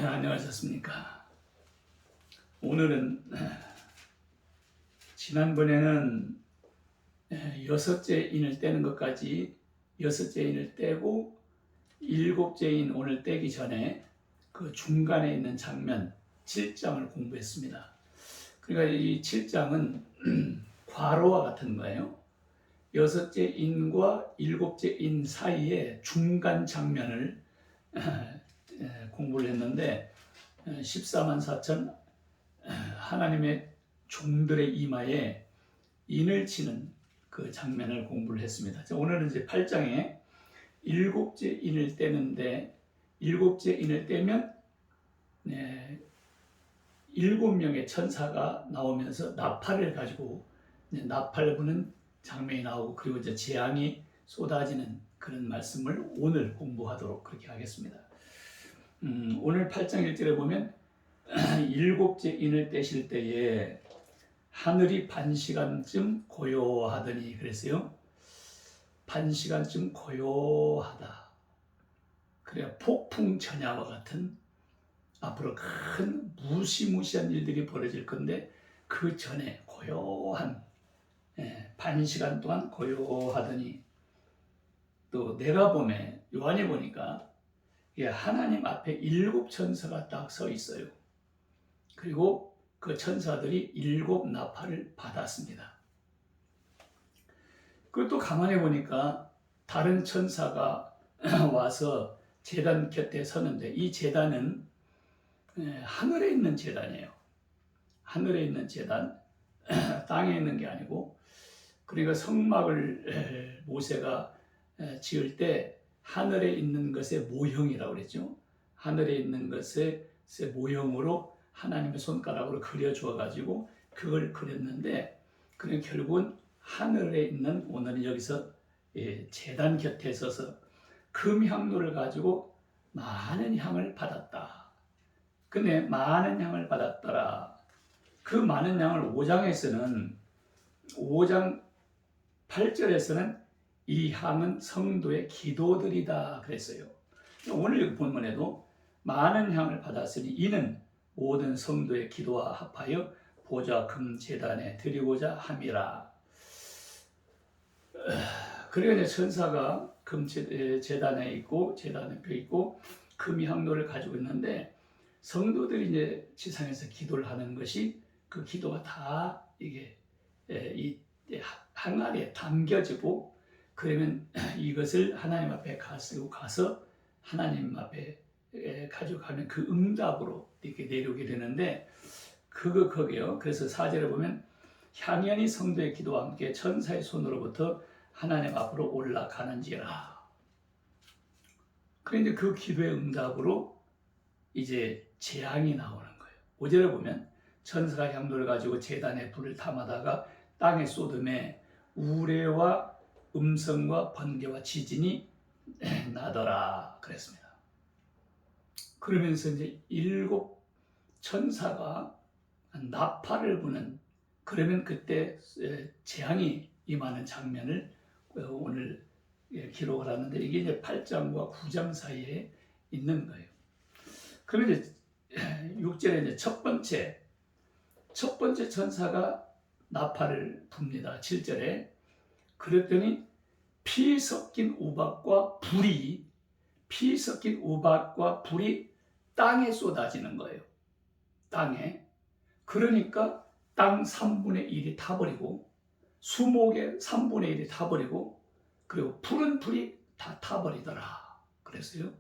안녕하셨습니까? 오늘은 지난번에는 여섯째 인을 떼는 것까지 여섯째 인을 떼고 일곱째 인 오늘 떼기 전에 그 중간에 있는 장면 7장을 공부했습니다. 그러니까 이 7장은 괄호와 같은 거예요. 여섯째 인과 일곱째 인 사이에 중간 장면을 공부를 했는데 14만 4천 하나님의 종들의 이마에 인을 치는 그 장면을 공부를 했습니다. 오늘은 이제 8장에 일곱째 인을 떼는데 일곱째 인을 떼면 7명의 천사가 나오면서 나팔을 가지고 나팔 부는 장면이 나오고 그리고 이제 재앙이 쏟아지는 그런 말씀을 오늘 공부하도록 그렇게 하겠습니다. 오늘 8장 1절에 보면 일곱째 인을 떼실 때에 하늘이 반시간쯤 고요하더니 그랬어요. 반시간쯤 고요하다. 그래야 폭풍 전야와 같은 앞으로 큰 무시무시한 일들이 벌어질 건데 그 전에 고요한 반시간 동안 고요하더니 또 내가 보매 요한이 보니까 하나님 앞에 7 천사가 딱 서 있어요. 그리고 그 천사들이 7 나팔을 받았습니다. 그리고 또 가만히 보니까 다른 천사가 와서 제단 곁에 서는데 이 제단은 하늘에 있는 제단이에요. 하늘에 있는 제단, 땅에 있는 게 아니고 그러니까 성막을 모세가 지을 때 하늘에 있는 것의 모형이라고 그랬죠. 하늘에 있는 것의 모형으로 하나님의 손가락으로 그려주어 가지고 그걸 그렸는데 그는 결국은 하늘에 있는 오늘은 여기서 제단 곁에 서서 금향로를 가지고 많은 향을 받았다. 근데 많은 향을 받았더라. 그 많은 향을 5장 8절에서는 이 향은 성도의 기도들이다 그랬어요. 오늘 본문에도 많은 향을 받았으니 이는 모든 성도의 기도와 합하여 보좌 금 제단에 드리고자 함이라. 그리고 이제 천사가 금 제단에 있고 제단 옆에 있고 금 향로를 가지고 있는데 성도들이 이제 지상에서 기도를 하는 것이 그 기도가 다 이게 이 항아리에 담겨지고 그러면 이것을 하나님 앞에 가지고 가서 하나님 앞에 가져가면 그 응답으로 이렇게 내려오게 되는데 거기요. 그래서 4절에 보면 향연이 성도의 기도와 함께 천사의 손으로부터 하나님 앞으로 올라가는지라. 그런데 그 기도의 응답으로 이제 재앙이 나오는 거예요. 5절에 보면 천사가 향로를 가지고 제단에 불을 담아다가 땅에 쏟음에 우레와 음성과 번개와 지진이 나더라 그랬습니다. 그러면서 이제 7 천사가 나팔을 부는 그러면 그때 재앙이 임하는 장면을 오늘 기록을 하는데 이게 이제 8장과 9장 사이에 있는 거예요. 그러면 이제 6절에 이제 첫 번째 천사가 나팔을 붑니다. 7절에 그랬더니 피 섞인 우박과 불이 땅에 쏟아지는 거예요. 땅에. 그러니까 땅 3분의 1이 타버리고 수목의 3분의 1이 타버리고 그리고 푸른 풀이 다 타버리더라. 그랬어요.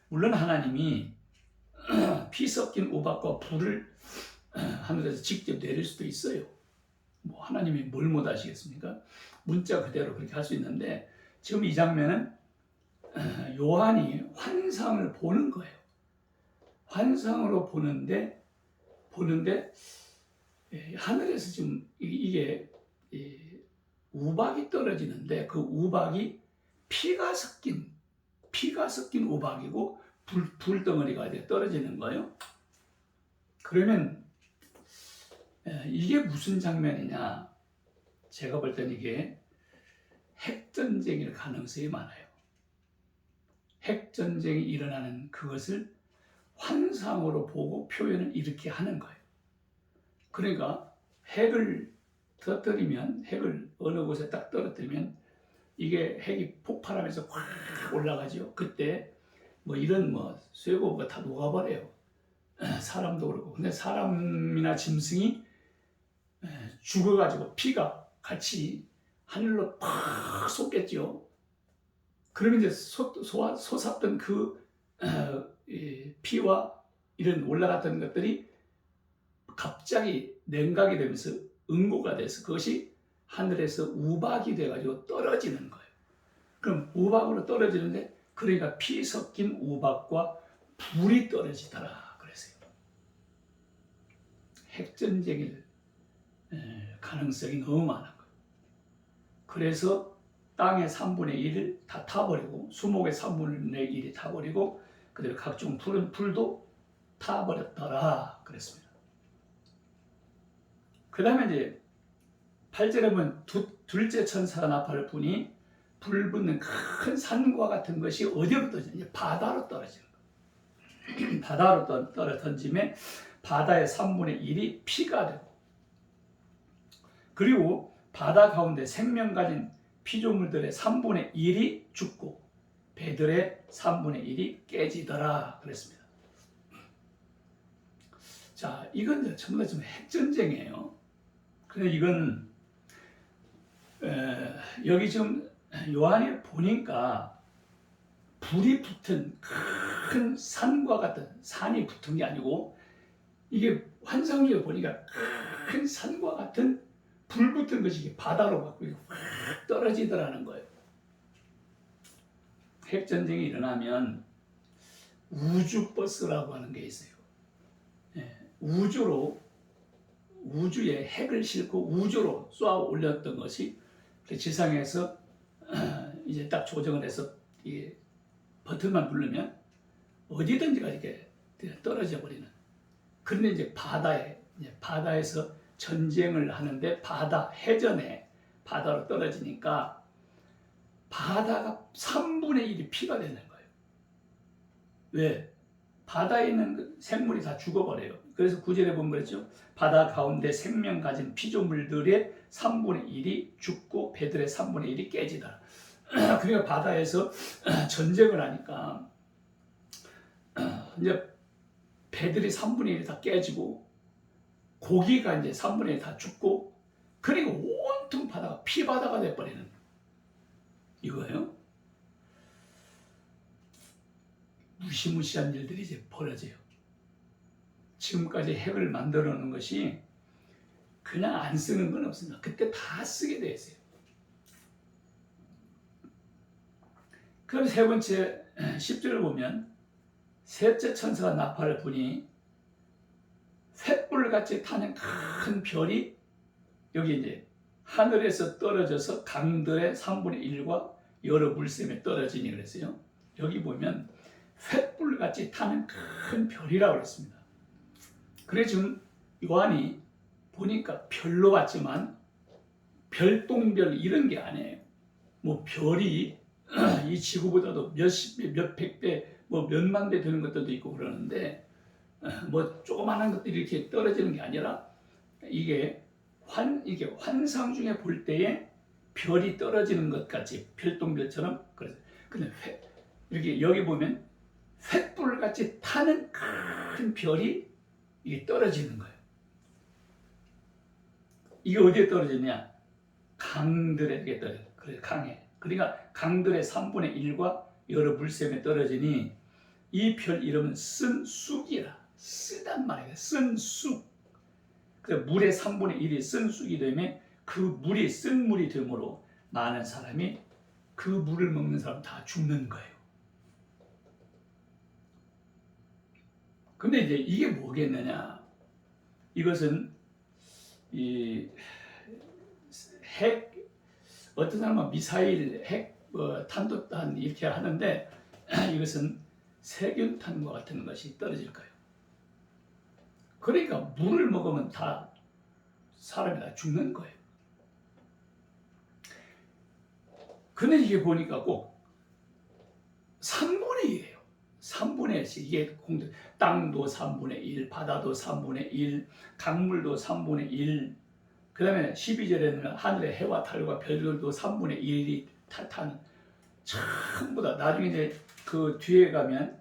물론 하나님이 피 섞인 우박과 불을 하늘에서 직접 내릴 수도 있어요. 뭐 하나님이 뭘 못하시겠습니까? 문자 그대로 그렇게 할 수 있는데 지금 이 장면은 요한이 환상을 보는 거예요. 환상으로 보는데 하늘에서 지금 이게 우박이 떨어지는데 그 우박이 피가 섞인 우박이고 불덩어리가 떨어지는 거예요. 그러면 이게 무슨 장면이냐? 제가 볼 때는 이게 핵전쟁일 가능성이 많아요. 핵전쟁이 일어나는 그것을 환상으로 보고 표현을 이렇게 하는 거예요. 그러니까 핵을 터뜨리면, 핵을 어느 곳에 딱 떨어뜨리면 이게 핵이 폭발하면서 확 올라가죠. 그때 뭐 이런 뭐 쇠고가 다 녹아버려요. 사람도 그렇고. 근데 사람이나 짐승이 죽어가지고 피가 같이 하늘로 팍 솟겠죠. 그러면 이제 솟았던 그 피와 이런 올라갔던 것들이 갑자기 냉각이 되면서 응고가 돼서 그것이 하늘에서 우박이 돼가지고 떨어지는 거예요. 그럼 우박으로 떨어지는데 그러니까 피 섞인 우박과 불이 떨어지더라 그랬어요. 핵전쟁일 가능성이 너무 많은 거예요. 그래서 땅의 3분의 1을 다 타버리고 수목의 3분의 1이 타버리고 그다음에 각종 푸른 풀도 타버렸더라 그랬습니다. 그 다음에 이제 8절에 보면 둘째 천사가 나팔을 부니 불 붙는 큰 산과 같은 것이 어디로 떨어지냐? 바다로 떨어지는 거예요. 바다로 떨어졌음에 바다의 3분의 1이 피가 되고 그리고 바다 가운데 생명 가진 피조물들의 3분의 1이 죽고 배들의 3분의 1이 깨지더라 그랬습니다. 자, 이건 전부 다 지금 핵전쟁이에요. 근데 이건 여기 지금 요한이 보니까 불이 붙은 큰 산과 같은 산이 붙은 게 아니고 이게 환상적으로 보니까 큰 산과 같은 불 붙은 것이 바다로 갖고 확 떨어지더라는 거예요. 핵전쟁이 일어나면 우주버스라고 하는 게 있어요. 우주에 핵을 싣고 우주로 쏘아 올렸던 것이 지상에서 이제 딱 조정을 해서 이 버튼만 누르면 어디든지가 이렇게 떨어져 버리는. 그런데 이제 바다에서 전쟁을 하는데 해전에 바다로 떨어지니까 바다가 3분의 1이 피가 되는 거예요. 왜? 바다에 있는 생물이 다 죽어버려요. 그래서 9절에 보면 그랬죠. 바다 가운데 생명 가진 피조물들의 3분의 1이 죽고 배들의 3분의 1이 깨지더라. 그러니까 바다에서 전쟁을 하니까 이제 배들이 3분의 1이 다 깨지고 고기가 이제 3분의 1이 다 죽고 그리고 온통 바다가 피바다가 돼버리는 이거예요. 무시무시한 일들이 이제 벌어져요. 지금까지 핵을 만들어 놓은 것이 그냥 안 쓰는 건 없습니다. 그때 다 쓰게 돼 있어요. 그럼 세 번째 10절을 보면 셋째 천사가 나팔을 부니 횃불같이 타는 큰 별이 여기 이제 하늘에서 떨어져서 강들의 3분의 1과 여러 물샘에 떨어지니 그랬어요. 여기 보면 횃불같이 타는 큰 별이라고 그랬습니다. 그래서 지금 요한이 보니까 별로 봤지만 별똥별 이런 게 아니에요. 뭐 별이 이 지구보다도 몇백 배, 뭐 몇만 배 되는 것들도 있고 그러는데 뭐 조그마한 것들이 이렇게 떨어지는 게 아니라 이게 환상 중에 볼 때에 별이 떨어지는 것 같이 별똥별처럼 그래서 근데 이렇게 여기 보면 횃불같이 타는 큰 별이 이게 떨어지는 거예요. 이게 어디에 떨어지냐? 강들에게 떨어져. 그래 강에. 그러니까 강들의 3분의 1과 여러 물샘에 떨어지니 이 별 이름은 쓴쑥이라. 쓰단 말이에요. 쓴쑥. 그 물의 3분의 1이 쓴쑥이 되면 그 물이 쓴 물이 되므로 많은 사람이 그 물을 먹는 사람 다 죽는 거예요. 근데 이제 이게 뭐겠느냐? 이것은 이 핵, 어떤 사람은 미사일, 핵, 탄도탄 이렇게 하는데 이것은 세균탄과 같은 것이 떨어질 거예요. 그러니까 물을 먹으면 다 사람이 다 죽는 거예요. 근데 이게 보니까 꼭 3분의 3분의씩 이게 공동 땅도 3분의 1, 바다도 3분의 1, 강물도 3분의 1. 그 다음에 12절에는 하늘의 해와 달과 별들도 3분의 1이 타는 전부 다 나중에 이제 그 뒤에 가면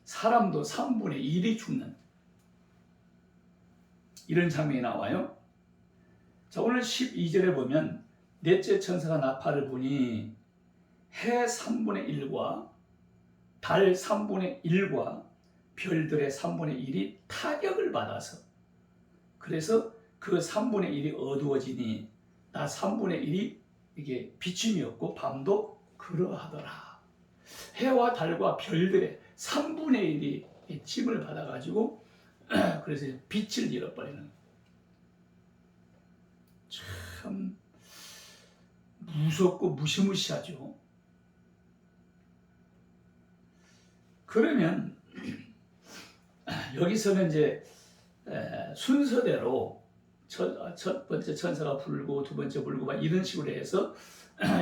사람도 3분의 1이 죽는 이런 장면이 나와요. 자, 오늘 12절에 보면 넷째 천사가 나팔을 부니 해 3분의 1과 달 3분의 1과 별들의 3분의 1이 타격을 받아서 그래서 그 3분의 1이 어두워지니 나 3분의 1이 이게 비침이 없고 밤도 그러하더라. 해와 달과 별들의 3분의 1이 침을 받아가지고 그래서 빛을 잃어버리는 참 무섭고 무시무시하죠. 그러면 여기서는 이제 순서대로 첫 번째 천사가 불고 두 번째 불고 막 이런 식으로 해서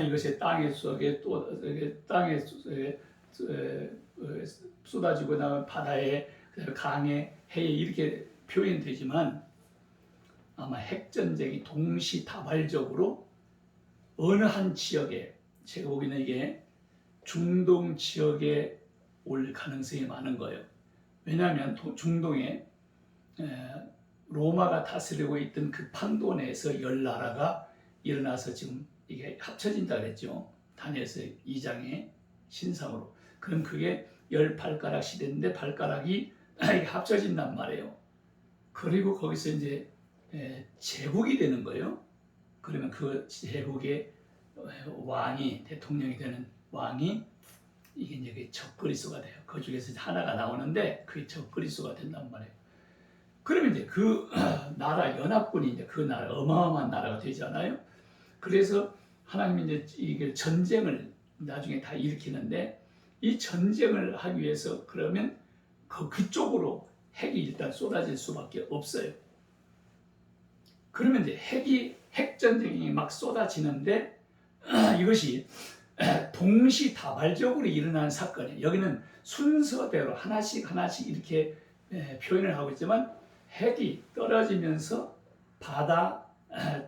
이것이 땅의 속에 또 땅에 쏟아지고 나면 바다에 강에 해에 이렇게 표현되지만 아마 핵전쟁이 동시다발적으로 어느 한 지역에 제가 보기에는 이게 중동 지역에 올 가능성이 많은 거예요. 왜냐하면 중동에 로마가 다스리고 있던 그 판도 내에서 10나라가 일어나서 지금 이게 합쳐진다 그랬죠. 다니엘서 2장의 신상으로. 그럼 그게 10발가락 시대인데 발가락이 합쳐진단 말이에요. 그리고 거기서 이제 제국이 되는 거예요. 그러면 그 제국의 왕이 대통령이 되는 왕이 이게 이제 적그리스도가 돼요. 그 중에서 하나가 나오는데 그게 적그리스도가 된단 말이에요. 그러면 이제 그 나라 연합군이 이제 그 나라 어마어마한 나라가 되잖아요. 그래서 하나님이 이제 이게 전쟁을 나중에 다 일으키는데 이 전쟁을 하기 위해서 그러면 그쪽으로 핵이 일단 쏟아질 수밖에 없어요. 그러면 이제 핵전쟁이 막 쏟아지는데 이것이 동시다발적으로 일어나는 사건이에요. 여기는 순서대로 하나씩 이렇게 표현을 하고 있지만 핵이 떨어지면서 바다,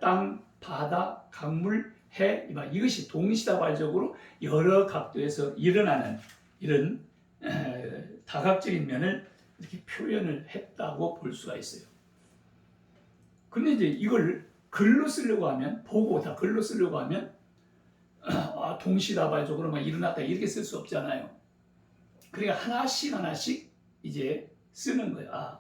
땅, 바다, 강물, 해 이것이 동시다발적으로 여러 각도에서 일어나는 이런 다각적인 면을 이렇게 표현을 했다고 볼 수가 있어요. 근데 이제 이걸 글로 쓰려고 하면 보고 다 글로 쓰려고 하면 동시다발적으로 막 일어났다 이렇게 쓸 수 없잖아요. 그러니까 하나씩 이제 쓰는 거예요.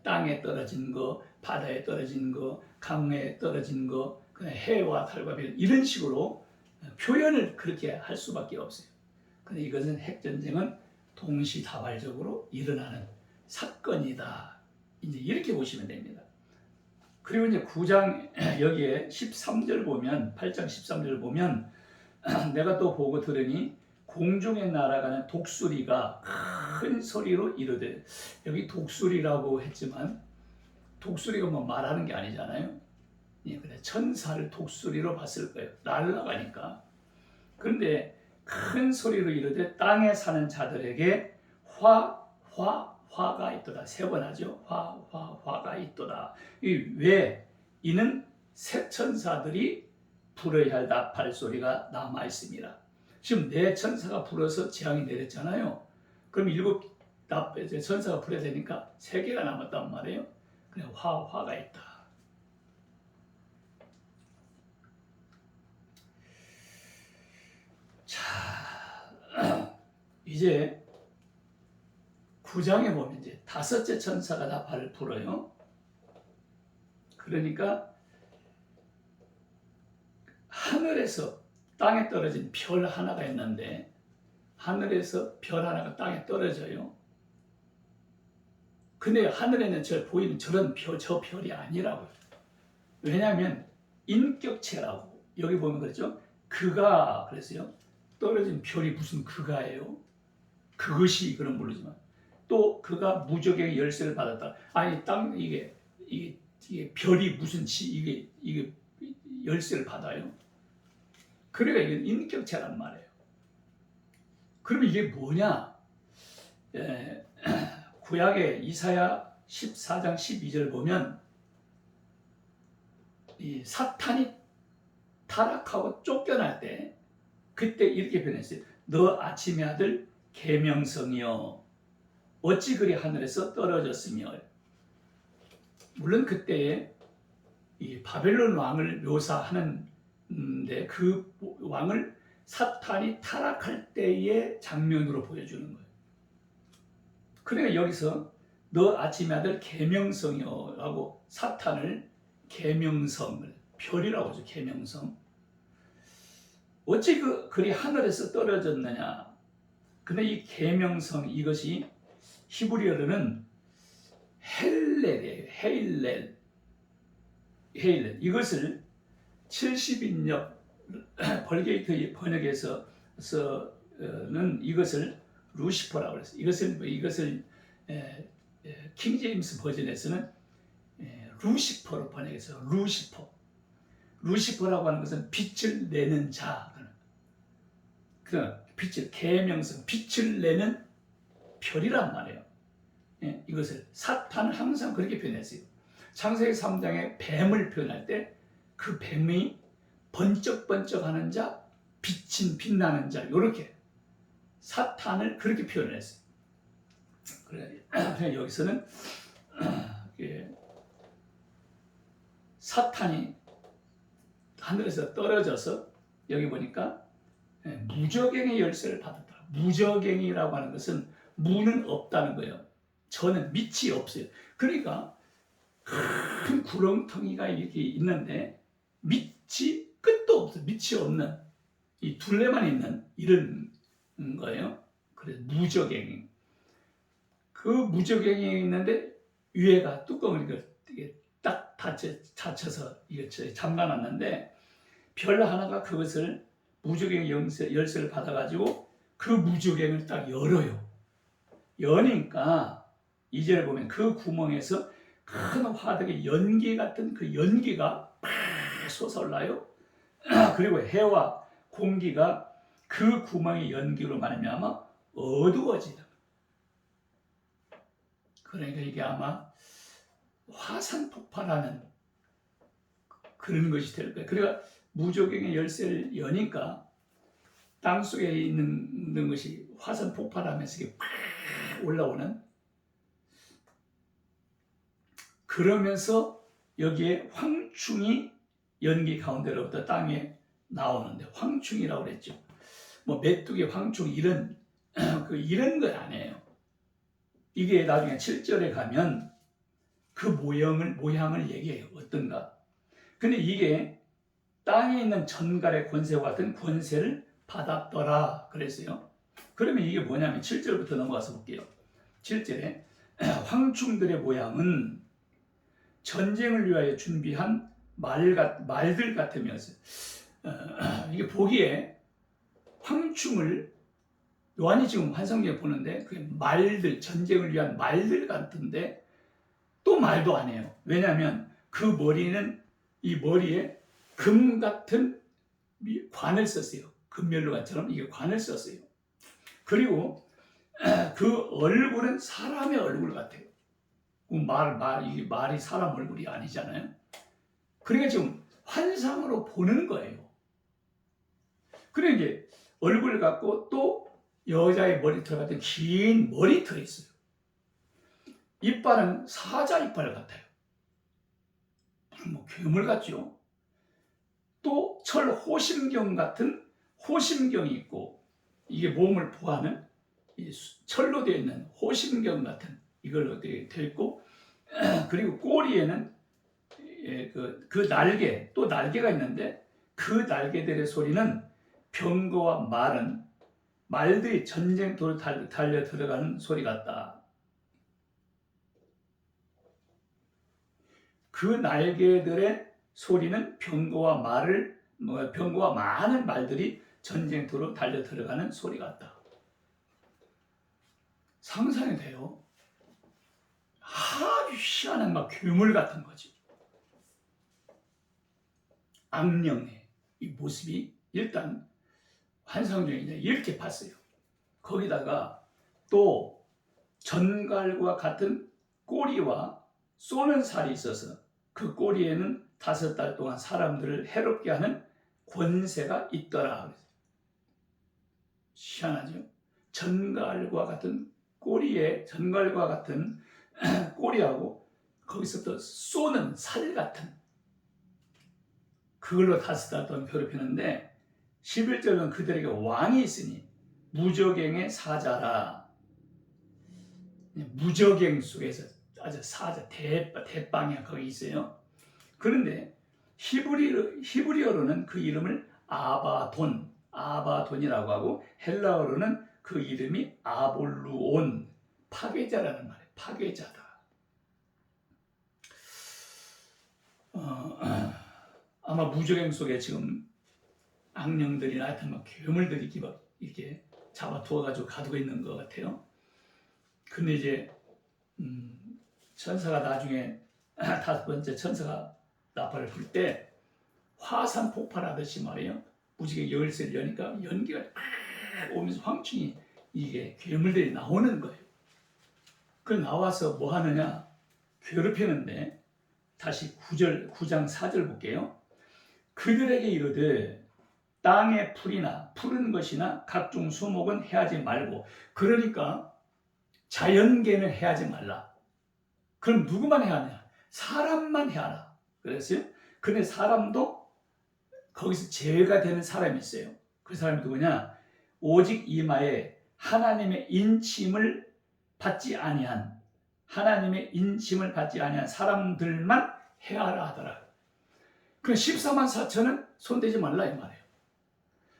땅에 떨어진 거, 바다에 떨어진 거, 강에 떨어진 거, 해와 달과 별 이런 식으로 표현을 그렇게 할 수밖에 없어요. 근데 이것은 핵전쟁은 동시다발적으로 일어나는 사건이다. 이제 이렇게 보시면 됩니다. 그리고 이제 9장 여기에 13절 보면 8장 13절 보면 내가 또 보고 들으니 공중에 날아가는 독수리가 큰 소리로 이르되 여기 독수리라고 했지만 독수리가 뭐 말하는 게 아니잖아요. 그래 천사를 독수리로 봤을 거예요. 날아가니까. 그런데 큰 소리로 이르되 땅에 사는 자들에게 화가 있도다. 세 번 하죠. 화가 있도다. 왜? 이는 새 천사들이 불어야 할 나팔 소리가 남아 있습니다. 지금 네 천사가 불어서 재앙이 내렸잖아요. 그럼 7 천사가 불어야 되니까 3개가 남았단 말이에요. 그냥 화가 있다. 자, 이제 9장에 보면 이제 5째 천사가 나팔을 불어요. 그러니까 하늘에서 땅에 떨어진 별 하나가 있는데 하늘에서 별 하나가 땅에 떨어져요. 근데 하늘에는 보이는 저런 저 별이 아니라고요. 왜냐하면 인격체라고 여기 보면 그렇죠. 그가 그랬어요. 떨어진 별이 무슨 그가예요. 그것이 그런 모르지만 또 그가 무적의 열쇠를 받았다. 아니 땅 이게 별이 무슨 이게 열쇠를 받아요. 그러니까 이건 인격체란 말이에요. 그러면 이게 뭐냐? 예, 구약의 이사야 14장 12절 보면 이 사탄이 타락하고 쫓겨날 때 그때 이렇게 변했어요. 너 아침의 아들 계명성이여 어찌 그리 하늘에서 떨어졌으며. 물론 그때에 이 바벨론 왕을 묘사하는데 그 왕을 사탄이 타락할 때의 장면으로 보여주는 거예요. 그러니까 여기서 너 아침의 아들 계명성이여 하고 사탄을 계명성을 별이라고 하죠. 계명성. 어찌 그리 하늘에서 떨어졌느냐. 근데 이 계명성 이것이 히브리어로는 헬렐이에요. 헤일렐. 이것을 70인역 벌게이트 번역에서는 이것을 루시퍼라고 그랬어요. 이것을 킹제임스 버전에서는 루시퍼로 번역해서 루시퍼라고 하는 것은 빛을 내는 자. 그런 빛을 계명성 빛을 내는 별이란 말이에요. 이것을 사탄을 항상 그렇게 표현했어요. 창세기 3장에 뱀을 표현할 때 그 뱀이 번쩍번쩍하는 자, 빛나는 자 이렇게 사탄을 그렇게 표현을 했어요. 그래 여기서는 사탄이 하늘에서 떨어져서 여기 보니까 무저갱의 열쇠를 받았다. 무저갱이라고 하는 것은 무는 없다는 거예요. 저는 밑이 없어요. 그러니까 큰 구렁텅이가 이렇게 있는데 밑이 끝도 없어. 밑이 없는 이 둘레만 있는 이런 거예요. 그래서 무저갱이. 그 무저갱이 있는데 위에가 뚜껑을 딱 닫혀서 잠가놨는데 별 하나가 그것을 무저갱 열쇠를 받아가지고 그 무저갱을 딱 열어요. 여니까 2절에 보면 그 구멍에서 큰 화덕의 연기 같은 그 연기가 팍 솟아올라요. 그리고 해와 공기가 그 구멍의 연기로 말미암아 어두워지다. 그러니까 이게 아마 화산 폭발하는 그런 것이 될 거예요. 그러니까 무저갱의 열쇠를 여니까 땅 속에 있는 것이 화산 폭발하면서 이게 팍 올라오는, 그러면서 여기에 황충이 연기 가운데로부터 땅에 나오는데 황충이라고 그랬죠. 뭐 메뚜기, 황충 이런 이런 건 아니에요. 이게 나중에 7절에 가면 그 모양을 얘기해요. 어떤가? 근데 이게 땅에 있는 전갈의 권세와 같은 권세를 받았더라 그랬어요. 그러면 이게 뭐냐면 7절부터 넘어가서 볼게요. 7절에 황충들의 모양은 전쟁을 위하여 준비한 말들 같으면서 이게 보기에 황충을 요한이 지금 환상기에 보는데 그게 말들, 전쟁을 위한 말들 같은데 또 말도 안 해요. 왜냐하면 그 머리는 이 머리에 금 같은 관을 썼어요. 금면류관처럼 이게 관을 썼어요. 그리고 그 얼굴은 사람의 얼굴 같아요. 이게 말이 사람 얼굴이 아니잖아요. 그러니까 지금 환상으로 보는 거예요. 그러니까 이제 얼굴 같고 또 여자의 머리털 같은 긴 머리털이 있어요. 이빨은 사자 이빨 같아요. 뭐 괴물 같죠. 또 철 호심경 같은 호심경이 있고, 이게 몸을 보호하는 철로 되어 있는 호심경 같은 이걸로 되어 있고, 그리고 꼬리에는 그 날개, 또 날개가 있는데 그 날개들의 소리는 병거와 말들이 전쟁터로 달려 들어가는 소리 같다. 그 날개들의 소리는 병거와 많은 말들이 전쟁터로 달려 들어가는 소리 같다. 상상이 돼요. 아주 희한한 막 괴물 같은 거지. 악령의 이 모습이 일단 환상 중에 이렇게 봤어요. 거기다가 또 전갈과 같은 꼬리와 쏘는 살이 있어서 그 꼬리에는 5달 동안 사람들을 해롭게 하는 권세가 있더라. 희한하죠? 전갈과 같은 꼬리하고 거기서 또 쏘는 살 같은 그걸로 5달 동안 괴롭히는데 11절은 그들에게 왕이 있으니 무저갱의 사자라. 무저갱 속에서 아주 사자 대빵이야 거기 있어요. 그런데 히브리어로는 그 이름을 아바돈이라고 하고 헬라어로는 그 이름이 아볼루온, 파괴자라는 말이에요. 파괴자다. 아마 무저갱 속에 지금 악령들이나 하여튼 막 괴물들이 이렇게 잡아두어가지고 가두고 있는 것 같아요. 근데 이제 천사가 나중에 5번째 천사가 나팔을 불 때 화산 폭발하듯이 말이에요. 무지개 열쇠를 여니까 연기가 오면서 황충이 이게 괴물들이 나오는 거예요. 그 나와서 뭐 하느냐? 괴롭히는데 다시 9장 4절 볼게요. 그들에게 이르되 땅의 풀이나 푸른 것이나 각종 수목은 해하지 말고, 그러니까 자연계는 해하지 말라. 그럼 누구만 해야 하냐? 사람만 해하라. 그랬어요. 근데 사람도 거기서 제외가 되는 사람이 있어요. 그 사람이 누구냐? 오직 이마에 하나님의 인침을 받지 아니한 사람들만 해하라 하더라. 그 14만 4천은 손대지 말라 이 말이에요.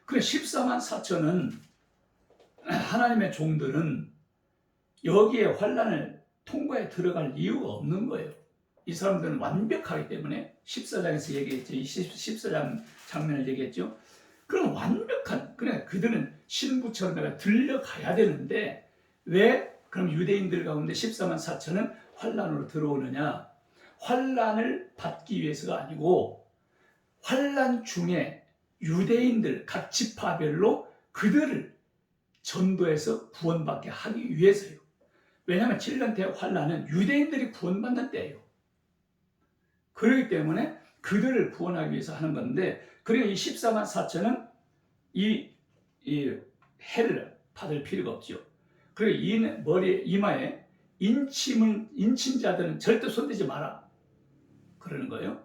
그 14만 4천은 하나님의 종들은 여기에 환란을 통과해 들어갈 이유가 없는 거예요. 이 사람들은 완벽하기 때문에 14장에서 얘기했죠. 14장 장면을 얘기했죠. 그럼 완벽한, 그래 그들은 신부처럼 내가 들려가야 되는데 왜 그럼 유대인들 가운데 14만 4천은 환란으로 들어오느냐? 환란을 받기 위해서가 아니고 환란 중에 유대인들 각 지파별로 그들을 전도해서 구원받게 하기 위해서요. 왜냐하면 7년대 환란은 유대인들이 구원받는 때예요. 그렇기 때문에 그들을 구원하기 위해서 하는 건데, 그리고 이 14만 4천은 이 해를 받을 필요가 없죠. 그리고 이 머리에 이마에 인침자들은 절대 손대지 마라 그러는 거예요.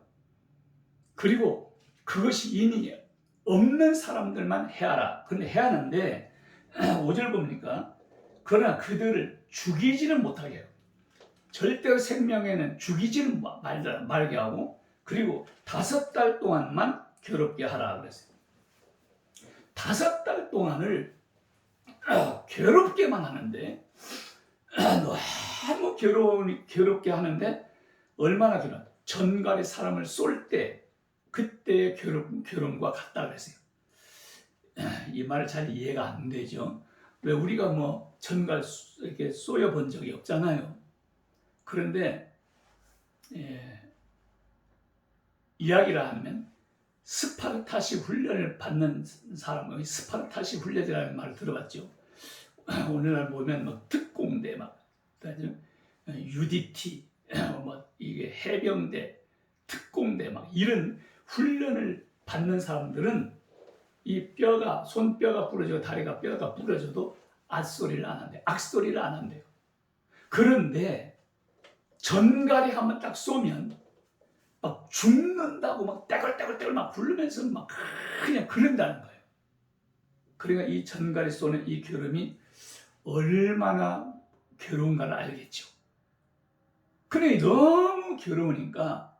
그리고 그것이 인이 없는 사람들만 해하라. 근데 해하는데 5절 보니까 그러나 그들을 죽이지는 못하게 해요. 절대로 생명에는 죽이지는 말게 하고, 그리고 5달 동안만 괴롭게 하라 그랬어요. 5달 동안을 괴롭게만 하는데 너무 괴롭게 하는데 얼마나 괴로워? 전갈이 사람을 쏠 때 그때의 괴로움과 같다 그랬어요. 이 말을 잘 이해가 안 되죠. 왜 우리가 뭐 전갈 이렇게 쏘여 본 적이 없잖아요. 그런데 이야기를 하면 스파르타식 훈련을 받는 사람, 스파르타식 훈련이라는 말을 들어봤죠. 오늘날 보면 뭐 특공대 UDT, 이게 해병대, 특공대 이런 훈련을 받는 사람들은 이 손뼈가 부러지고 다리가 뼈가 부러져도 악소리를 안 한대요. 그런데 전갈이 한번 딱 쏘면 막 죽는다고 막 떼굴떼굴 막 굴르면서 막 그냥 그런다는 거예요. 그러니까 이 전갈이 쏘는 이 괴로움이 얼마나 괴로운가를 알겠죠. 그래 너무 괴로우니까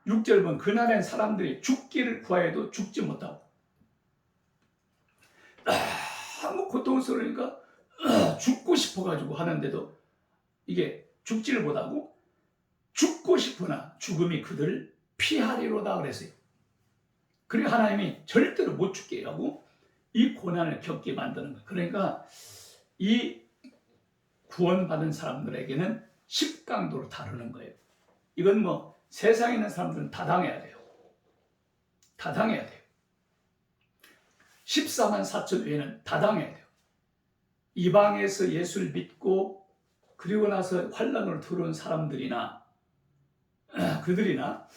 6절 보면 그날엔 사람들이 죽기를 구하여도 죽지 못하고 너무 고통스러우니까 죽고 싶어가지고 하는데도 이게 죽지를 못하고 죽고 싶으나 죽음이 그들을 피하리로다 그랬어요. 그리고 하나님이 절대로 못 죽게 하고 이 고난을 겪게 만드는 거예요. 그러니까 이 구원받은 사람들에게는 10강도로 다루는 거예요. 이건 뭐 세상에 있는 사람들은 다 당해야 돼요. 14만 4천 외에는 다 당해야 돼요. 이방에서 예수를 믿고 그리고 나서 환란으로 들어온 사람들이나 그들이나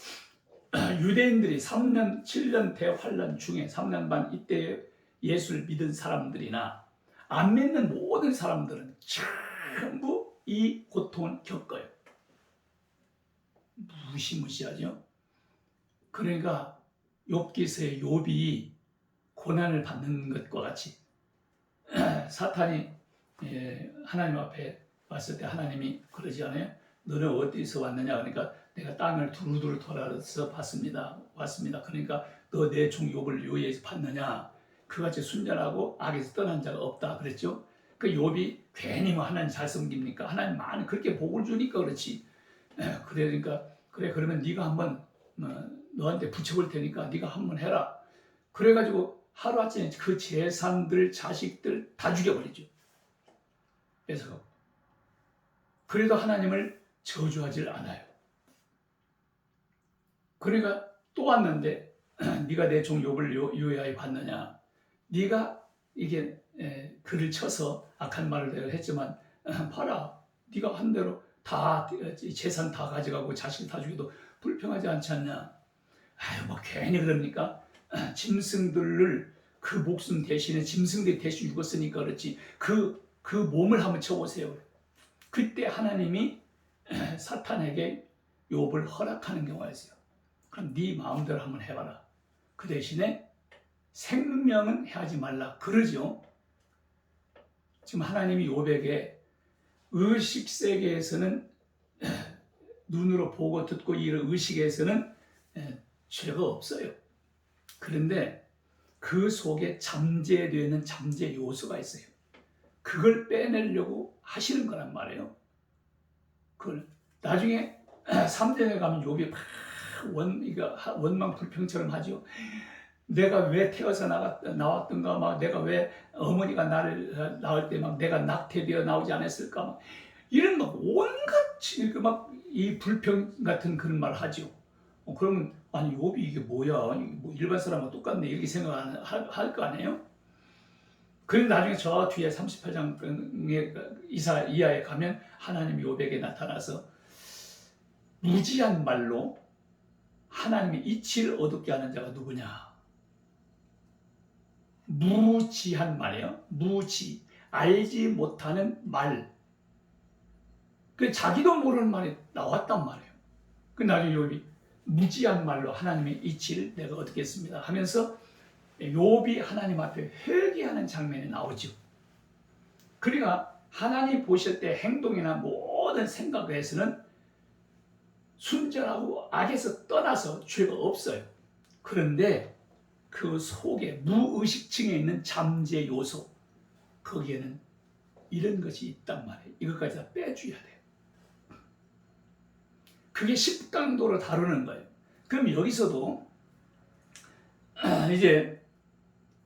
유대인들이 3년 7년 대환란 중에 3년 반 이때 예수를 믿은 사람들이나 안 믿는 모든 사람들은 전부 이 고통을 겪어요. 무시무시하죠. 그러니까 욥기서의 욥이 고난을 받는 것과 같이 사탄이 하나님 앞에 왔을 때 하나님이 그러지 않아요? 너는 어디서 왔느냐? 그러니까 내가 땅을 두루두루 돌아서 왔습니다. 그러니까 너 내 종 욥을 요에서 봤느냐? 그같이 순전하고 악에서 떠난 자가 없다 그랬죠. 그 욥이 괜히 뭐 하나님 잘 섬깁니까? 하나님 많이 그렇게 복을 주니까 그렇지. 그러니까 그래 그러면 네가 한번 너한테 붙여볼 테니까 네가 한번 해라. 그래가지고 하루아침에 그 재산들 자식들 다 죽여버리죠. 그래서 그래도 하나님을 저주하질 않아요. 그러니까 또 왔는데 네가 내 종 욥을 요야히 봤느냐? 네가 이게 글을 쳐서 악한 말을 내가 했지만 봐라, 네가 한 대로 다 재산 다 가져가고 자식 다 죽여도 불평하지 않지 않냐? 아유 뭐 괜히 그럽니까? 짐승들을 그 목숨 대신에 짐승들이 대신 죽었으니까 그렇지 그 몸을 한번 쳐보세요. 그때 하나님이 사탄에게 욥을 허락하는 경우가 있어요. 그럼 네 마음대로 한번 해봐라. 그 대신에 생명은 해하지 말라. 그러죠. 지금 하나님이 욥에게 의식 세계에서는 눈으로 보고 듣고 이런 의식에서는 죄가 없어요. 그런데 그 속에 잠재되어 있는 잠재 요소가 있어요. 그걸 빼내려고 하시는 거란 말이에요. 그걸 나중에 3장에 가면 욥이 막 원망 불평처럼 하죠. 내가 왜 태어서 나왔던가, 막 내가 왜 어머니가 나를 낳을 때 막 내가 낙태되어 나오지 않았을까, 막 이런 막 온갖 막 이 불평 같은 그런 말 하죠. 그러면 아니 욥이 이게 뭐야? 뭐 일반 사람과 똑같네 이렇게 생각할 거 아니에요? 그런데 나중에 저 뒤에 38장 이사야에 가면 하나님이 욥에게 나타나서 무지한 말로 하나님의 이치를 어둡게 하는 자가 누구냐? 무지한 말이에요. 무지, 알지 못하는 말. 그 자기도 모르는 말이 나왔단 말이에요. 그 나중에 욥이 무지한 말로 하나님의 이치를 내가 얻겠습니다 하면서 욥이 하나님 앞에 회개하는 장면이 나오죠. 그러니까 하나님 보실 때 행동이나 모든 생각에서는 순전하고 악에서 떠나서 죄가 없어요. 그런데 그 속에 무의식층에 있는 잠재 요소, 거기에는 이런 것이 있단 말이에요. 이것까지 다 빼줘야 돼요. 그게 10강도로 다루는 거예요. 그럼 여기서도 이제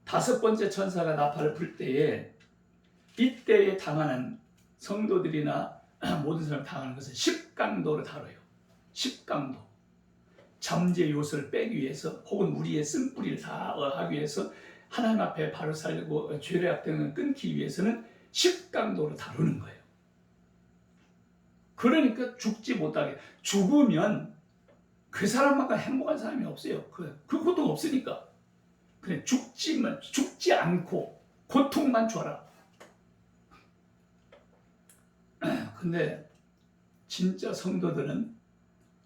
5번째 천사가 나팔을 불 때에 이때에 당하는 성도들이나 모든 사람이 당하는 것은 10강도로 다뤄요. 10강도. 잠재 요소를 빼기 위해서 혹은 우리의 쓴뿌리를 다 하기 위해서 하나님 앞에 바로 살고 죄의 악등을 끊기 위해서는 10강도로 다루는 거예요. 그러니까 죽지 못하게. 죽으면 그 사람만큼 행복한 사람이 없어요. 그 고통 없으니까. 그래 죽지 않고 고통만 줘라. 근데 진짜 성도들은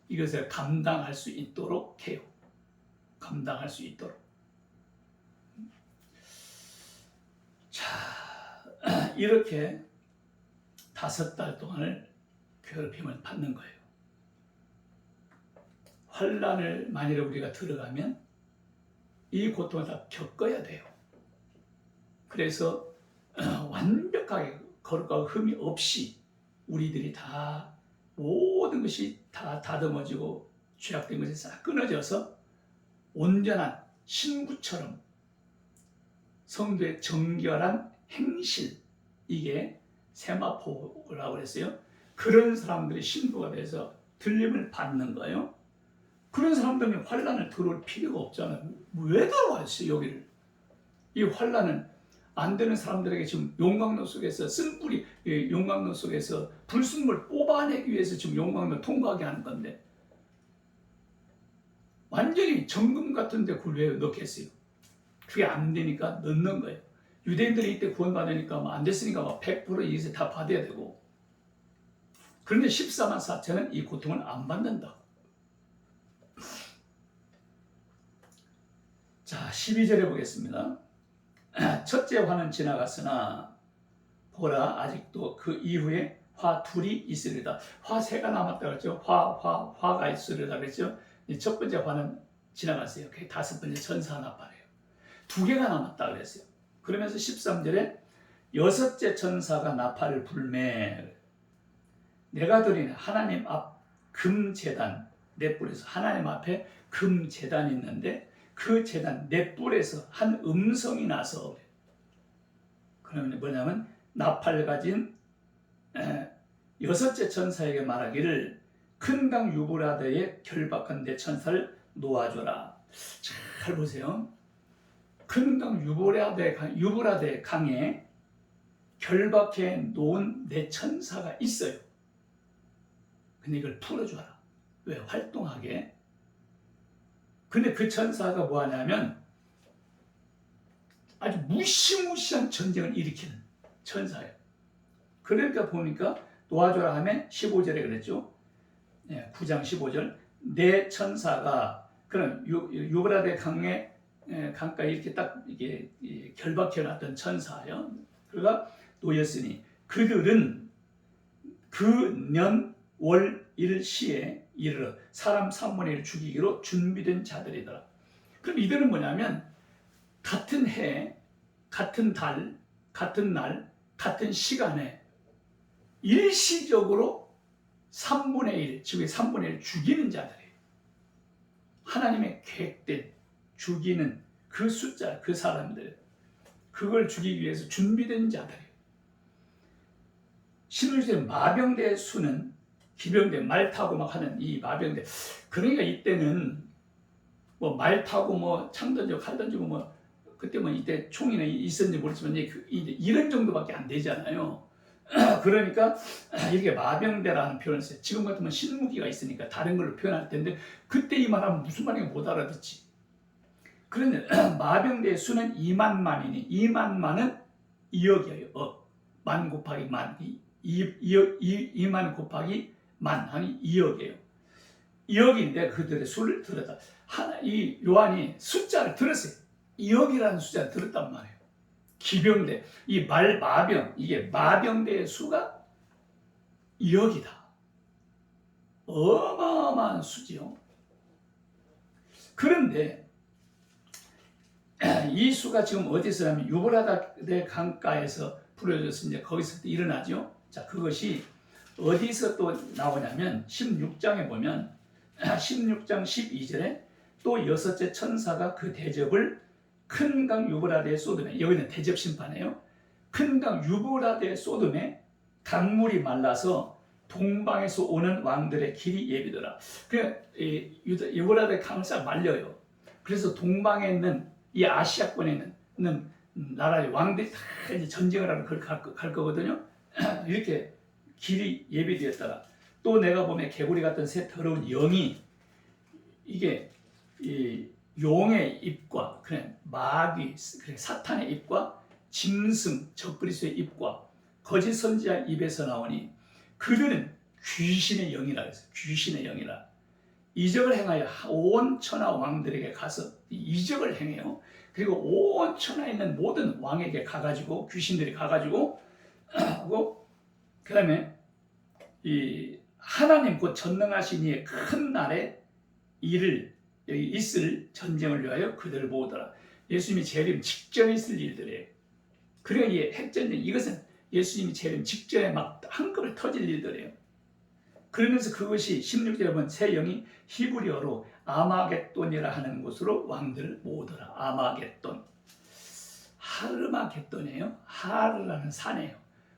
이것을 감당할 수 있도록 해요. 감당할 수 있도록. 자, 이렇게 5달 동안을 괴롭힘을 받는 거예요. 환란을 만일에 우리가 들어가면 이 고통을 다 겪어야 돼요. 그래서 완벽하게 거룩하고 흠이 없이 우리들이 다 모든 것이 다 다듬어지고 죄악된 것이 싹 끊어져서 온전한 신구처럼 성도의 정결한 행실, 이게 세마포라고 그랬어요. 그런 사람들이 신부가 돼서 들림을 받는 거예요. 그런 사람들은 환란을 들어올 필요가 없잖아요. 왜 들어와 있어요 여기를? 이 환란은 안 되는 사람들에게 지금 용광로 속에서 쓴뿌리, 용광로 속에서 불순물 뽑아내기 위해서 지금 용광로 통과하게 하는 건데 완전히 정금 같은데 그걸 왜 넣겠어요? 그게 안 되니까 넣는 거예요. 유대인들이 이때 구원받으니까 안 됐으니까 100% 이것을 다 받아야 되고, 그런데 14만 4천은 이 고통을 안 받는다. 자, 12절에 보겠습니다. 첫째 화는 지나갔으나 보라 아직도 그 이후에 화 둘이 있으리다. 화 세가 남았다 그랬죠. 화가 있으리다 그랬죠. 첫 번째 화는 지나갔어요. 그게 다섯 번째 천사 나팔이에요. 두 개가 남았다 그랬어요. 그러면서 13절에 여섯째 천사가 나팔을 불매 내가 드리는 하나님 앞 금제단 넷불에서 하나님 앞에 금제단이 있는데 그 제단 넷불에서 한 음성이 나서, 그러면 뭐냐면 나팔 가진 여섯째 천사에게 말하기를 큰 강 유브라데에 결박한 내 천사를 놓아줘라. 잘 보세요. 큰 강 유브라데 강에 결박해 놓은 내 천사가 있어요. 근데 이걸 풀어줘라. 왜? 활동하게. 근데 그 천사가 뭐 하냐면 아주 무시무시한 전쟁을 일으키는 천사예요. 그러니까 보니까 놓아줘라 하면 15절에 그랬죠. 9장 15절. 내 천사가 그런 유브라데 강가에 이렇게 딱 이게 결박해 놨던 천사예요. 그가 놓였으니 그들은 그 년 월 일 시에 이르러 사람 3분의 1 죽이기로 준비된 자들이더라. 그럼 이들은 뭐냐면 같은 해, 같은 달, 같은 날, 같은 시간에 일시적으로 3분의 1, 즉 3분의 1 죽이는 자들이에요. 하나님의 계획된 죽이는 그 숫자, 그 사람들, 그걸 죽이기 위해서 준비된 자들이에요. 16절 마병대 수는 기병대 말 타고 막 하는 이 마병대. 그러니까 이때는 뭐 말 타고 뭐 창 던지고 칼 던지고 뭐 그때 뭐 이때 총이나 있었는지 모르지만 이런 정도밖에 안 되잖아요. 그러니까 이렇게 마병대라는 표현을 써요. 지금 같으면 신무기가 있으니까 다른 걸로 표현할 텐데 그때 이 말하면 무슨 말인지 못 알아듣지. 그런데 마병대의 수는 2만만이니 2만만은 2억이에요. 만 곱하기 만, 2만 곱하기 만 하니 2억이에요. 2억인데 그들의 수를 들었다. 이 요한이 숫자를 들었어요. 2억이라는 숫자를 들었단 말이에요. 기병대, 이 마병, 이게 마병대의 수가 2억이다. 어마어마한 수지요. 그런데 이 수가 지금 어디서 하면 유브라데 강가에서 부려져서 이제 거기서 또 일어나죠. 자, 그것이 어디서 또 나오냐면 16장에 보면 16장 12절에 또 여섯째 천사가 그 대접을 큰 강 유브라데에 쏟음에, 여기는 대접 심판이에요. 큰 강 유브라데에 쏟음에 강물이 말라서 동방에서 오는 왕들의 길이 예비더라. 유브라데 강을 싹 말려요. 그래서 동방에 있는 이 아시아권에 있는 나라의 왕들이 다 이제 전쟁을 하러 그걸 갈 거거든요. 이렇게 길이 예비되었다가 또 내가 보면 개구리 같은 새 더러운 영이 이게 이 용의 입과 그래 마귀 그래 사탄의 입과 짐승 적그리스도의 입과 거짓 선지자 입에서 나오니 그들은 귀신의 영이라 그랬어요. 귀신의 영이라 이적을 행하여 온 천하 왕들에게 가서 이적을 행해요. 그리고 온 천하에 있는 모든 왕에게 가가지고 귀신들이 가가지고 하고 그다음에 이 하나님 곧 전능하신 이의 큰 날에 일을 여기 있을 전쟁을 위하여 그들을 모으더라. 예수님이 재림 직전에 있을 일들이에요. 그리고 이 핵전쟁 이것은 예수님이 재림 직전에 막 한꺼번에 터질 일들이에요. 그러면서 그것이 16절에 보면 새 영이 히브리어로 아마겟돈이라 하는 곳으로 왕들을 모으더라. 아마겟돈. 하르마겟돈이에요. 하르라는 산이에요.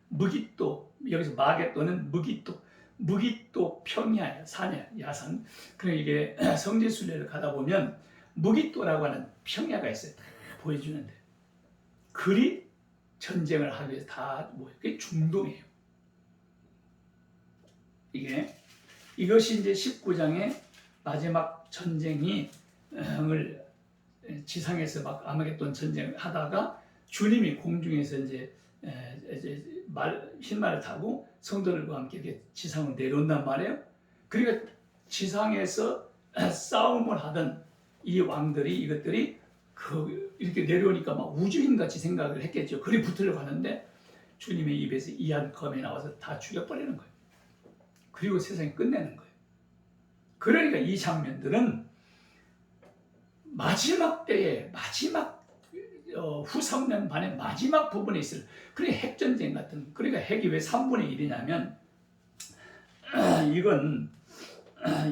무깃도 여기서 마겟돈은 무깃도 평야예요. 산이에요. 야산. 그러니까 이게 성지순례를 가다 보면 무깃도라고 하는 평야가 있어요. 다 보여주는데 글이 전쟁을 하기 위해서 다 그게 중동이에요. 이것이 이제 19장의 마지막 전쟁이 지상에서 막 아마겟돈 전쟁을 하다가 주님이 공중에서 이제 흰말을 타고 성도들과 함께 이렇게 지상으로 내려온단 말이에요. 그러니까 지상에서 싸움을 하던 이 왕들이 이것들이 이렇게 내려오니까 막 우주인 같이 생각을 했겠죠. 그리 붙으려고 하는데 주님의 입에서 이한 검이 나와서 다 죽여버리는 거예요. 그리고 세상이 끝내는 거예요. 그러니까 이 장면들은 마지막 때에 후 3년 반의 마지막 부분에 있을 그러니까 핵전쟁 같은 그러니까 핵이 왜 3분의 1이냐면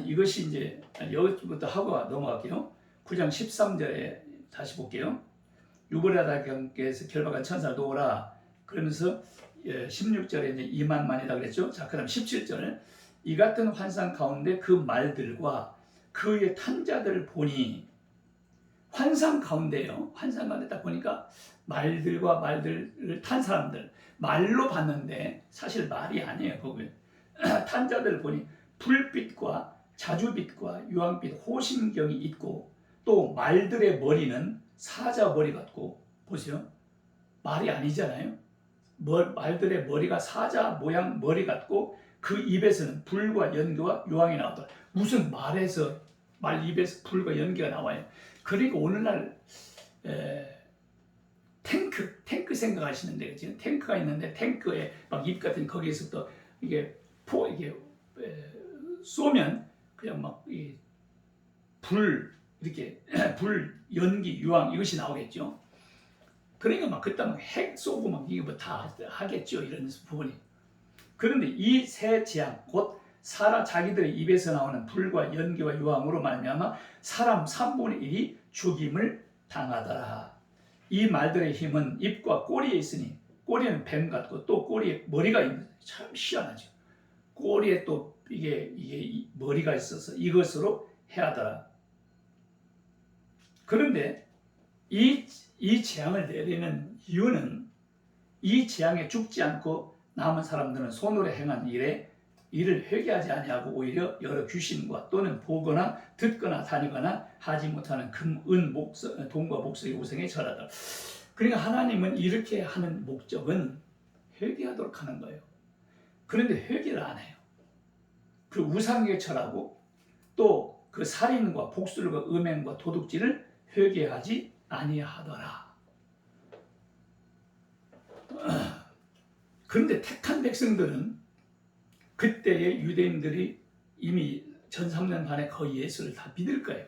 이것이 이제 여기부터 하고 넘어갈게요. 9장 13절에 다시 볼게요. 유보라다 경계에서 결박한 천사를 놓으라 그러면서 16절에 이제 2만만이다 그랬죠. 자, 그다음 17절 이 같은 환상 가운데 그 말들과 그의 탄 자들을 보니 환상 가운데요. 환상 가운데 딱 보니까 말들을 탄 사람들 말로 봤는데 사실 말이 아니에요. 거기 탄 자들을 보니 불빛과 자주빛과 유황빛 호심경이 있고 또 말들의 머리는 사자 머리 같고 보세요. 말이 아니잖아요. 말들의 머리가 사자 모양 머리 같고 그 입에서는 불과 연기와 유황이 나오더라. 무슨 말 입에서 불과 연기가 나와요. 그리고 오늘날 탱크 생각하시는데 그치? 탱크가 있는데 탱크에 막 입 같은 거기에서부터 이게 쏘면 그냥 막 이렇게 불 연기 유황 이것이 나오겠죠. 그러니까 막 그때 막 핵 쏘고 막 이게 뭐 다 하겠죠 이런 부분이. 그런데 이 세 재앙 곧 자기들의 입에서 나오는 불과 연기와 유황으로 말미암아 사람 3분의 1이 죽임을 당하더라. 이 말들의 힘은 입과 꼬리에 있으니 꼬리는 뱀 같고 또 꼬리에 머리가 있는 참 희한하죠. 꼬리에 또 이게 머리가 있어서 이것으로 해하더라. 그런데 이 재앙을 내리는 이유는 이 재앙에 죽지 않고 남은 사람들은 손으로 행한 일을 회개하지 아니하고 오히려 여러 귀신과 또는 보거나 듣거나 다니거나 하지 못하는 금, 은, 돈과 목석의 우상에 절하더라. 그러니까 하나님은 이렇게 하는 목적은 회개하도록 하는 거예요. 그런데 회개를 안 해요. 그 우상에 절하고 또 그 살인과 복술과 음행과 도둑질을 회개하지 아니하더라. 그런데 택한 백성들은 그때의 유대인들이 이미 전 3년 반에 거의 예수를 다 믿을 거예요.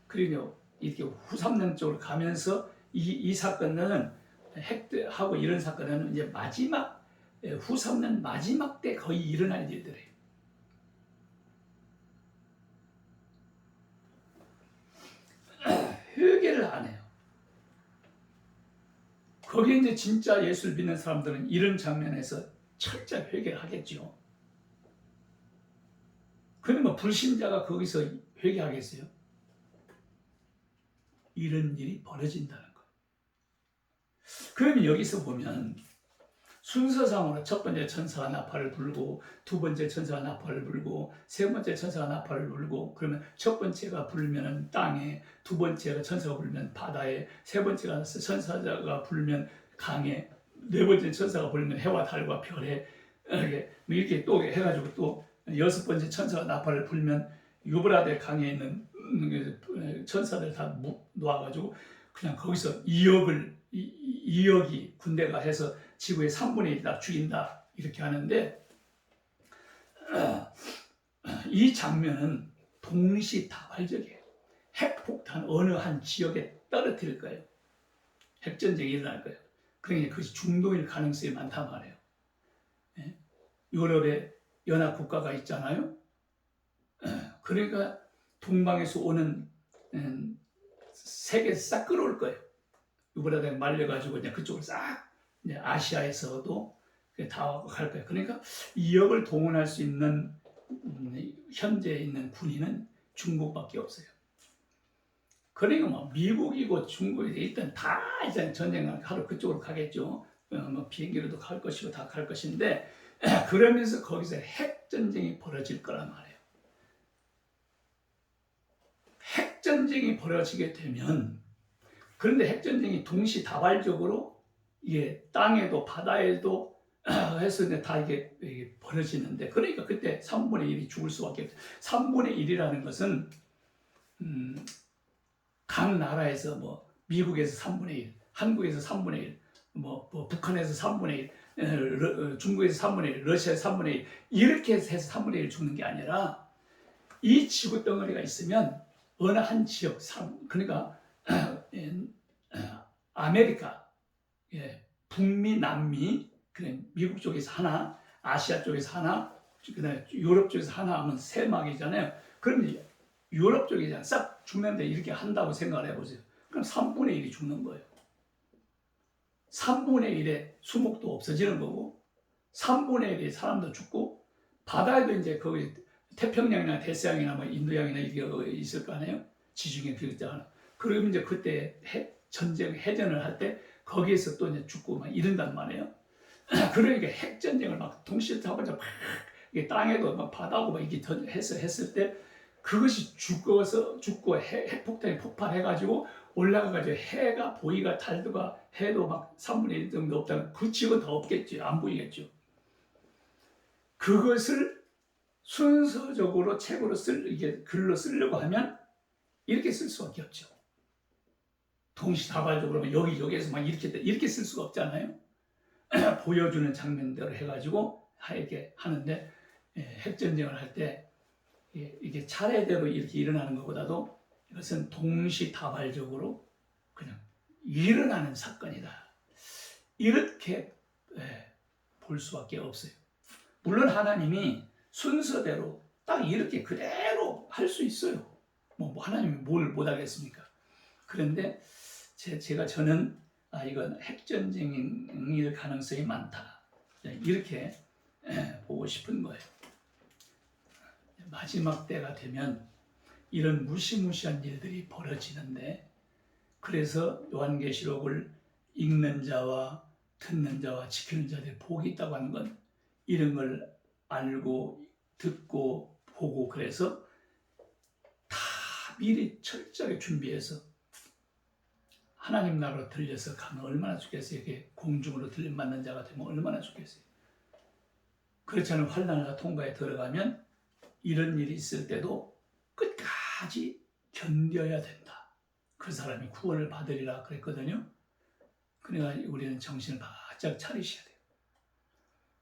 그리고 이렇게 후 3년 쪽으로 가면서 이 사건은 핵하고 이런 사건은 이제 후 3년 마지막 때 거의 일어날 일들이에요. 회개를 안 해요. 거기에 이제 진짜 예수를 믿는 사람들은 이런 장면에서 철저히 회개를 하겠죠. 그런데 뭐 불신자가 거기서 회개하겠어요? 이런 일이 벌어진다는 거예요. 그러면 여기서 보면 순서상으로 첫 번째 천사가 나팔을 불고 두 번째 천사가 나팔을 불고 세 번째 천사가 나팔을 불고 그러면 첫 번째가 불면 땅에 두 번째가 천사가 불면 바다에 세 번째가 천사가 불면 강에 네 번째 천사가 불면 해와 달과 별에 이렇게 또 해가지고 또 여섯 번째 천사가 나팔을 불면 유브라데 강에 있는 천사들 다 놓아가지고 그냥 거기서 2억이 군대가 해서 지구의 3분의 1 다 죽인다 이렇게 하는데 이 장면은 동시다발적이에요. 핵폭탄 어느 한 지역에 떨어뜨릴 거예요. 핵전쟁이 일어날 거예요. 그러니까 그것이 중동일 가능성이 많단 말이에요. 유럽에 연합국가가 있잖아요. 그러니까 동방에서 오는 세계에서 싹 끌어올 거예요. 유브라데 말려가지고 이제 그쪽을 싹 이제 아시아에서도 다 갈 거예요. 그러니까 2억을 동원할 수 있는 현재 있는 군인은 중국밖에 없어요. 그러니까 뭐 미국이고 중국이 일단 다 이제 전쟁을 하러 그쪽으로 가겠죠. 뭐 비행기로도 갈 것이고 다 갈 것인데 그러면서 거기서 핵전쟁이 벌어질 거란 말이에요. 핵전쟁이 벌어지게 되면 그런데 핵전쟁이 동시다발적으로 이게 땅에도 바다에도 해서 다 이게 벌어지는데 그러니까 그때 3분의 1이 죽을 수밖에 없어요. 3분의 1이라는 것은 각 나라에서 뭐 미국에서 3분의 1, 한국에서 3분의 1, 뭐 북한에서 3분의 1, 중국에서 3분의 1, 러시아에서 3분의 1 이렇게 해서 3분의 1 죽는 게 아니라 이 지구 덩어리가 있으면 어느 한 지역, 그러니까 아메리카, 북미, 남미, 미국 쪽에서 하나, 아시아 쪽에서 하나, 그다음에 유럽 쪽에서 하나 하면 세 막이잖아요. 그러면 유럽 쪽이 싹 죽는데 이렇게 한다고 생각을 해보세요. 그럼 3분의 1이 죽는 거예요. 3분의 1의 수목도 없어지는 거고 3분의 1의 사람도 죽고 바다에도 이제 거기 태평양이나 대서양이나 뭐 인도양이나 이게 있을 거 아니에요? 지중해 비롯하는. 그러면 이제 그때 전쟁 해전을 할 때 거기에서 또 이제 죽고 막 이런단 말이에요. 그러니까 핵전쟁을 막 동시에 하면서 막 땅에도 막 바다고 막 이게 했을 때 그것이 죽고 핵폭탄이 폭발해가지고 올라가가지고 해가 보이가 달도가 해도 막 3분의 1 정도 없다면 그 지역은 더 없겠죠. 안 보이겠죠. 그것을 순서적으로 책으로 이게 글로 쓰려고 하면 이렇게 쓸 수밖에 없죠. 동시다발적으로 여기에서 막 이렇게 쓸 수가 없잖아요. 보여주는 장면대로 해가지고 이렇게 하는데 핵전쟁을 할 때 이게 차례대로 이렇게 일어나는 것보다도 이것은 동시다발적으로 그냥 일어나는 사건이다. 이렇게 볼 수밖에 없어요. 물론 하나님이 순서대로 딱 이렇게 그대로 할 수 있어요. 뭐 하나님이 뭘 못하겠습니까? 그런데 저는 이건 핵전쟁일 가능성이 많다. 이렇게 보고 싶은 거예요. 마지막 때가 되면 이런 무시무시한 일들이 벌어지는데 그래서 요한계시록을 읽는 자와 듣는 자와 지키는 자들이 복이 있다고 하는 건 이런 걸 알고 듣고 보고 그래서 다 미리 철저하게 준비해서 하나님 나라로 들려서 가면 얼마나 좋겠어요. 이렇게 공중으로 들림받는 자가 되면 얼마나 좋겠어요. 그렇지 않으면 환난과 통과에 들어가면 이런 일이 있을 때도 끝까지 견뎌야 된다. 그 사람이 구원을 받으리라 그랬거든요. 그러니까 우리는 정신을 바짝 차리셔야 돼요.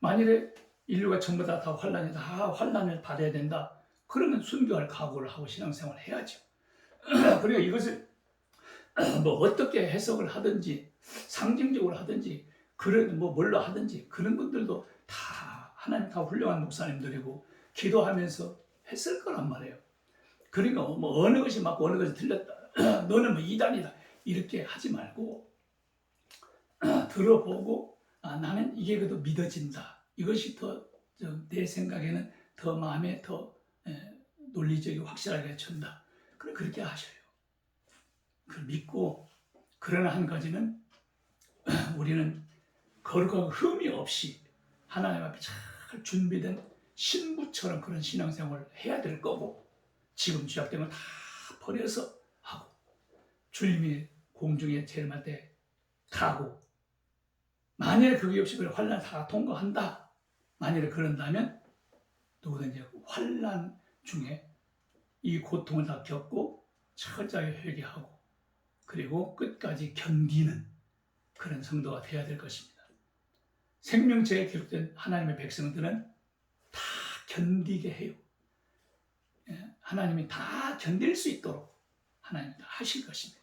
만일에 인류가 전부 다 환난을 받아야 된다. 그러면 순교할 각오를 하고 신앙생활을 해야죠. 그러니까 이것을 뭐 어떻게 해석을 하든지 상징적으로 하든지 그런 뭐 뭘로 하든지 그런 분들도 다 하나님 다 훌륭한 목사님들이고 기도하면서 했을 거란 말이에요. 그러니까 뭐 어느 것이 맞고 어느 것이 틀렸다. 너는 뭐 이단이다. 이렇게 하지 말고 들어보고 나는 이게 그래도 믿어진다. 이것이 더 내 생각에는 더 마음에 더 논리적이고 확실하게 준다. 그렇게 하셔요. 그걸 믿고 그러나 한 가지는 우리는 거룩하고 흠이 없이 하나님 앞에 잘 준비된 신부처럼 그런 신앙생활을 해야 될 거고 지금 죄악된 걸 다 버려서 하고 주님이 공중에 재림할 때 가고 만약에 그게 없이 그래 환난 다 통과한다. 만약에 그런다면 누구든지 환난 중에 이 고통을 다 겪고 철저하게 회개하고 그리고 끝까지 견디는 그런 성도가 되어야 될 것입니다. 생명책에 기록된 하나님의 백성들은 다 견디게 해요. 하나님이 다 견딜 수 있도록 하나님이 다 하실 것입니다.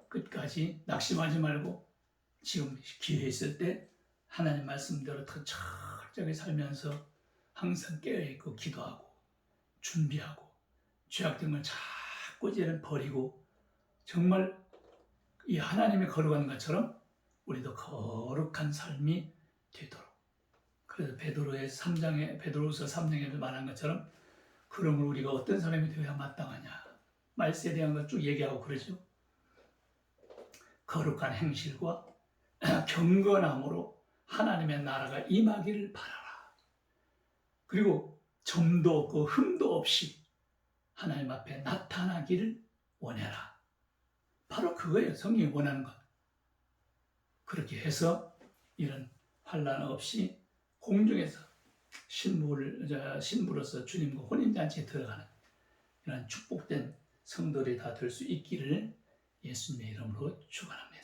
끝까지 낙심하지 말고 지금 기회 있을 때 하나님 말씀대로 더 철저하게 살면서 항상 깨어있고 기도하고 준비하고 죄악된 걸 자꾸 이제는 버리고 정말 이 하나님의 거룩한 것처럼 우리도 거룩한 삶이 되도록 그래서 베드로후서 3장에 말한 것처럼 그러면 우리가 어떤 사람이 되어야 마땅하냐 말세에 대한 걸 쭉 얘기하고 그러죠. 거룩한 행실과 경건함으로 하나님의 나라가 임하기를 바라라. 그리고 점도 없고 흠도 없이 하나님 앞에 나타나기를 원해라. 바로 그거예요. 성령이 원하는 것. 그렇게 해서 이런 환난 없이 공중에서 신부로서 주님과 혼인잔치에 들어가는 이런 축복된 성도들이 다 될 수 있기를 예수님의 이름으로 축원합니다.